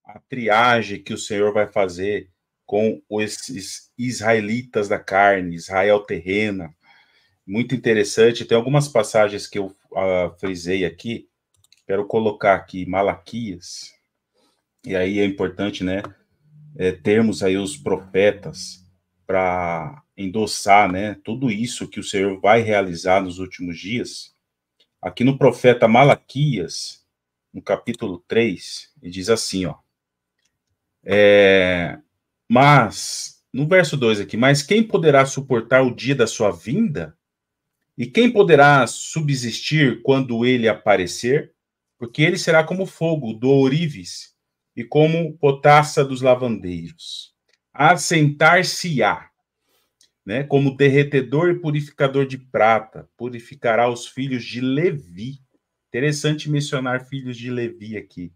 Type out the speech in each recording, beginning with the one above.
a triagem que o Senhor vai fazer com esses israelitas da carne, Israel terrena. Muito interessante. Tem algumas passagens que eu frisei aqui. Quero colocar aqui Malaquias. E aí é importante, né, termos aí os profetas para endossar, né, tudo isso que o Senhor vai realizar nos últimos dias. Aqui no profeta Malaquias, no capítulo 3, ele diz assim, ó, mas, no verso 2 aqui, mas quem poderá suportar o dia da sua vinda? E quem poderá subsistir quando ele aparecer? Porque ele será como fogo do ourives e como potassa dos lavandeiros. Assentar-se-á, né, como derretedor e purificador de prata, purificará os filhos de Levi. Interessante mencionar filhos de Levi aqui.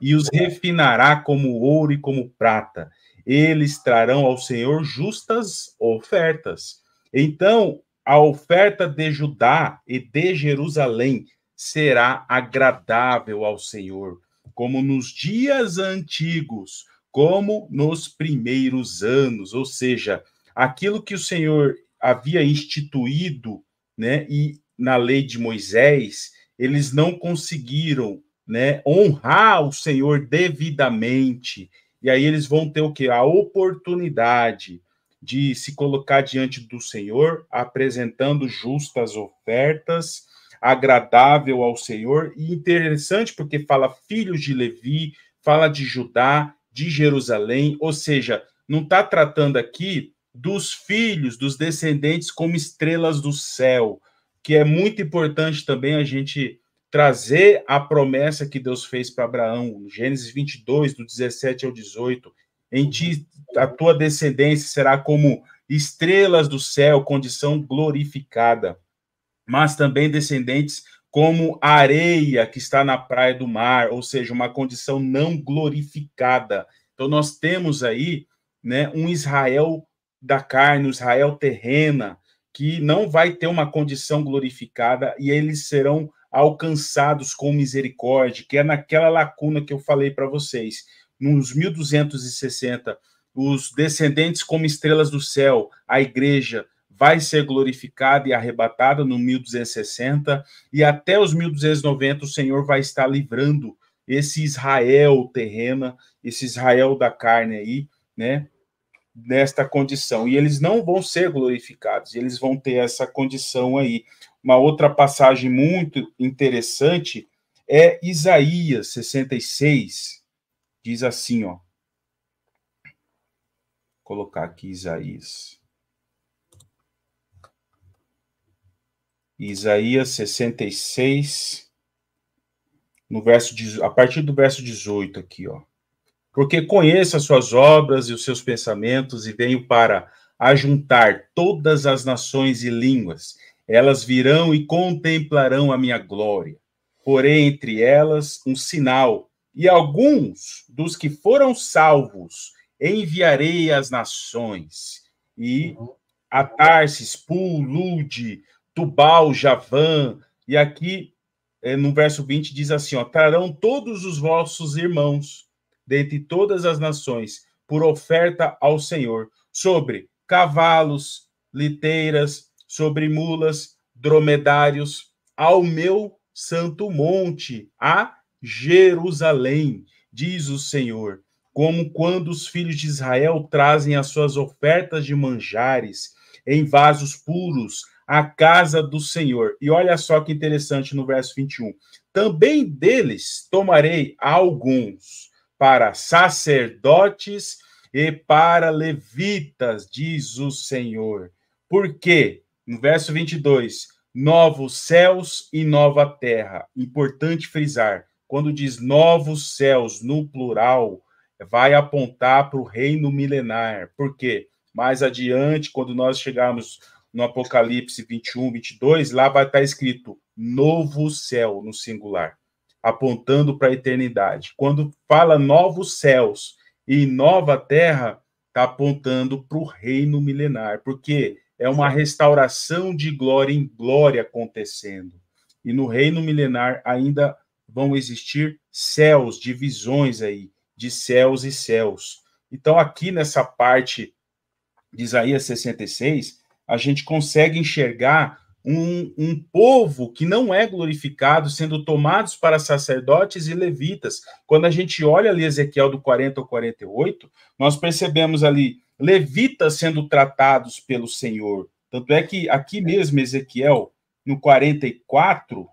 E os refinará como ouro e como prata. Eles trarão ao Senhor justas ofertas. Então, a oferta de Judá e de Jerusalém será agradável ao Senhor, como nos dias antigos, como nos primeiros anos. Ou seja, aquilo que o Senhor havia instituído, né, e na lei de Moisés, eles não conseguiram, né, honrar o Senhor devidamente. E aí eles vão ter o quê? A oportunidade de se colocar diante do Senhor, apresentando justas ofertas, agradável ao Senhor. E interessante porque fala filhos de Levi, fala de Judá, de Jerusalém, ou seja, não está tratando aqui dos filhos, dos descendentes como estrelas do céu, que é muito importante também a gente trazer a promessa que Deus fez para Abraão, Gênesis 22, do 17 ao 18, em ti a tua descendência será como estrelas do céu, condição glorificada, mas também descendentes como a areia que está na praia do mar, ou seja, uma condição não glorificada. Então nós temos aí, né, um Israel da carne, um Israel terrena, que não vai ter uma condição glorificada e eles serão alcançados com misericórdia, que é naquela lacuna que eu falei para vocês. Nos 1260, os descendentes como estrelas do céu, a igreja vai ser glorificada e arrebatada no 1260, e até os 1290 o Senhor vai estar livrando esse Israel terrena, esse Israel da carne aí, né, nesta condição. E eles não vão ser glorificados, eles vão ter essa condição aí. Uma outra passagem muito interessante é Isaías 66, diz assim, ó. Vou colocar aqui Isaías 66, no verso, a partir do verso 18 aqui, ó. Porque conheço as suas obras e os seus pensamentos e venho para ajuntar todas as nações e línguas. Elas virão e contemplarão a minha glória. Porém, entre elas, um sinal. E alguns dos que foram salvos enviarei às nações. E a Tarsis, Pul, Lude, Tubal, Javã. E aqui, no verso 20, diz assim, ó, trarão todos os vossos irmãos dentre todas as nações, por oferta ao Senhor, sobre cavalos, liteiras, sobre mulas, dromedários, ao meu santo monte, a Jerusalém, diz o Senhor, como quando os filhos de Israel trazem as suas ofertas de manjares em vasos puros à casa do Senhor. E olha só que interessante no verso 21. Também deles tomarei alguns para sacerdotes e para levitas, diz o Senhor. Por quê? No verso 22, novos céus e nova terra. Importante frisar, quando diz novos céus no plural, vai apontar para o reino milenar. Por quê? Mais adiante, quando nós chegarmos no Apocalipse 21, 22, lá vai estar escrito novo céu no singular, apontando para a eternidade. Quando fala novos céus e nova terra, está apontando para o reino milenar, porque é uma restauração de glória em glória acontecendo. E no reino milenar ainda vão existir céus, divisões aí, de céus e céus. Então, aqui nessa parte de Isaías 66, a gente consegue enxergar um povo que não é glorificado, sendo tomados para sacerdotes e levitas. Quando a gente olha ali Ezequiel do 40 ao 48, nós percebemos ali levitas sendo tratados pelo Senhor. Tanto é que aqui mesmo, Ezequiel, no 44,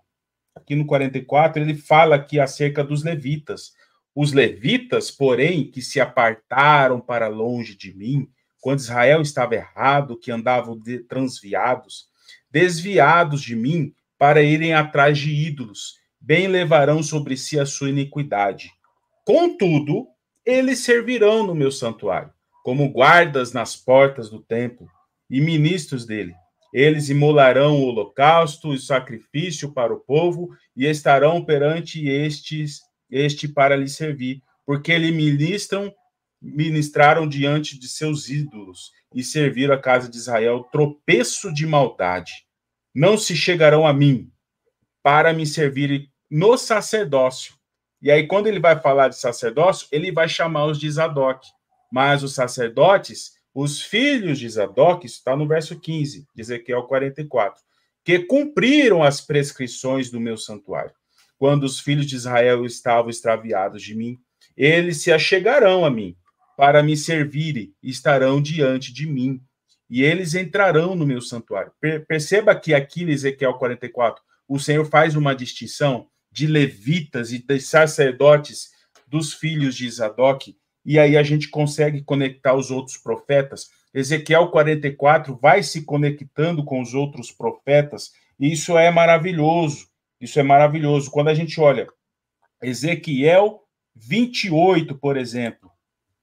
aqui no 44, ele fala aqui acerca dos levitas. Os levitas, porém, que se apartaram para longe de mim, quando Israel estava errado, que andavam transviados, desviados de mim para irem atrás de ídolos, bem levarão sobre si a sua iniquidade. Contudo, eles servirão no meu santuário, como guardas nas portas do templo e ministros dele. Eles imolarão o holocausto e o sacrifício para o povo e estarão perante este para lhe servir, porque lhe ministraram diante de seus ídolos e serviram a casa de Israel tropeço de maldade. Não se chegarão a mim para me servirem no sacerdócio. E aí, quando ele vai falar de sacerdócio, ele vai chamar os de Zadok. Mas os sacerdotes, os filhos de Zadok, isso está no verso 15, de Ezequiel 44, que cumpriram as prescrições do meu santuário. Quando os filhos de Israel estavam extraviados de mim, eles se achegarão a mim para me servirem e estarão diante de mim. E eles entrarão no meu santuário. Perceba que aqui em Ezequiel 44, o Senhor faz uma distinção de levitas e de sacerdotes dos filhos de Zadok, e aí a gente consegue conectar os outros profetas. Ezequiel 44 vai se conectando com os outros profetas, e isso é maravilhoso. Isso é maravilhoso. Quando a gente olha Ezequiel 28, por exemplo,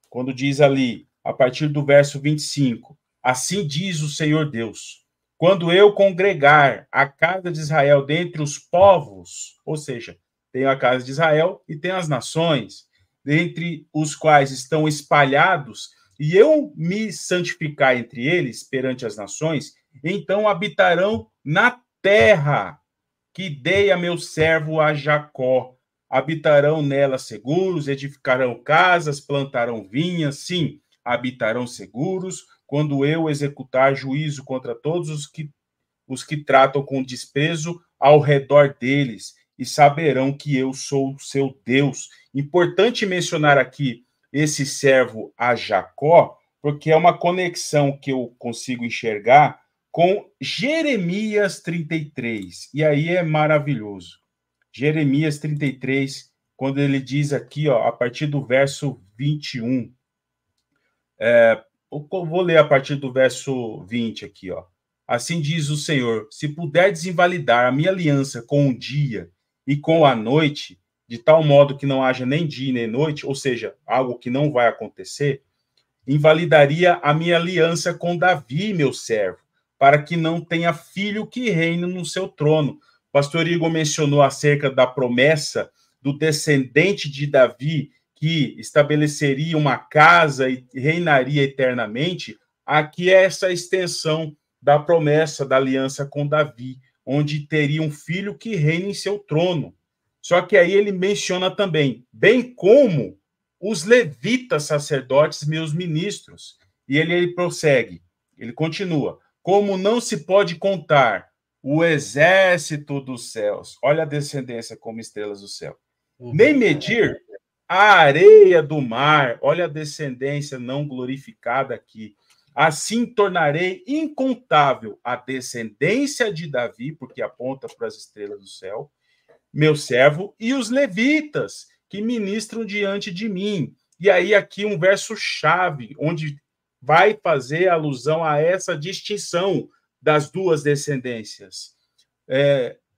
quando diz ali, a partir do verso 25, assim diz o Senhor Deus, quando eu congregar a casa de Israel dentre os povos, ou seja, tem a casa de Israel e tem as nações, dentre os quais estão espalhados, e eu me santificar entre eles perante as nações, então habitarão na terra que dei a meu servo a Jacó. Habitarão nela seguros, edificarão casas, plantarão vinhas, sim, habitarão seguros, quando eu executar juízo contra todos os que tratam com desprezo ao redor deles, e saberão que eu sou o seu Deus. Importante mencionar aqui esse servo a Jacó, porque é uma conexão que eu consigo enxergar com Jeremias 33. E aí é maravilhoso. Jeremias 33, quando ele diz aqui, ó, a partir do verso 21. Eu vou ler a partir do verso 20 aqui, ó. Assim diz o Senhor: se puderdes invalidar a minha aliança com o dia e com a noite, de tal modo que não haja nem dia nem noite, ou seja, algo que não vai acontecer, invalidaria a minha aliança com Davi, meu servo, para que não tenha filho que reine no seu trono. O pastor Igor mencionou acerca da promessa do descendente de Davi, que estabeleceria uma casa e reinaria eternamente. Aqui é essa extensão da promessa da aliança com Davi, onde teria um filho que reine em seu trono. Só que aí ele menciona também, bem como os levitas sacerdotes, meus ministros. E ele prossegue, ele continua, como não se pode contar o exército dos céus, olha a descendência como estrelas do céu, nem medir a areia do mar, olha a descendência não glorificada aqui, assim tornarei incontável a descendência de Davi, porque aponta para as estrelas do céu, meu servo, e os levitas, que ministram diante de mim. E aí aqui um verso-chave, onde vai fazer alusão a essa distinção das duas descendências.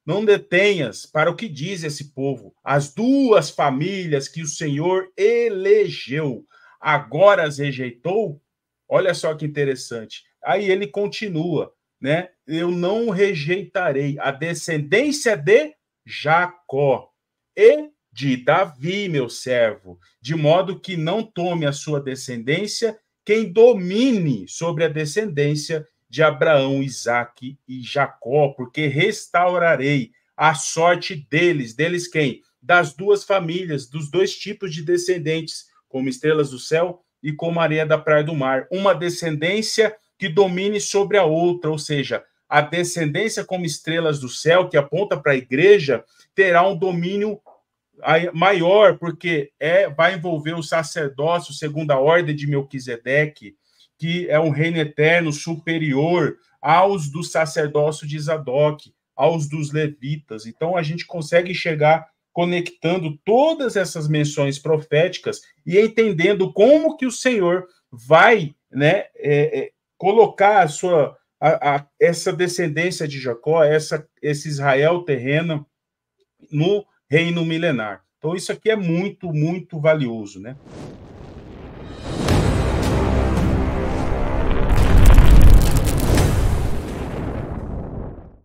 Não detenhas para o que diz esse povo, as duas famílias que o Senhor elegeu, agora as rejeitou? Olha só que interessante. Aí ele continua, né? Eu não rejeitarei a descendência de Jacó e de Davi, meu servo, de modo que não tome a sua descendência quem domine sobre a descendência de Abraão, Isaque e Jacó, porque restaurarei a sorte deles. Deles quem? Das duas famílias, dos dois tipos de descendentes, como estrelas do céu e como areia da praia do mar. Uma descendência que domine sobre a outra, ou seja, a descendência como estrelas do céu, que aponta para a igreja, terá um domínio maior, porque vai envolver o sacerdócio segundo a ordem de Melquisedeque, que é um reino eterno superior aos do sacerdócio de Zadok, aos dos levitas. Então, a gente consegue chegar conectando todas essas menções proféticas e entendendo como que o Senhor vai, né, colocar essa descendência de Jacó, esse Israel terreno, no reino milenar. Então, isso aqui é muito, muito valioso, né?